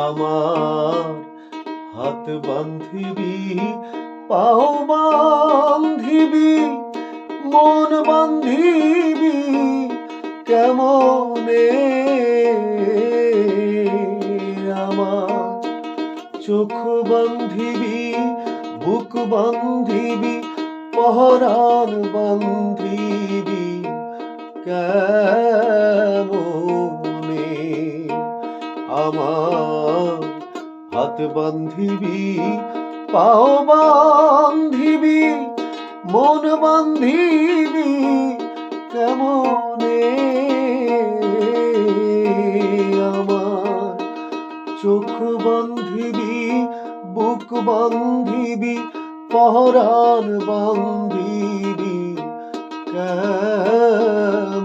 আমার হাত বান্ধিবি, পাও বান্ধিবি, মন বান্ধিবি কেমনে? আমার চোখ বান্ধিবি, বুক বান্ধিবি, পহরান বান্ধিবি কেমনে? আমার হাত বান্ধিবি, পাও বান্ধিবি, মন বান্ধিবি কেমনে? আমার চোখ বান্ধিবি, বুক বান্ধিবি, পহরান বান্ধিবি কেমনে?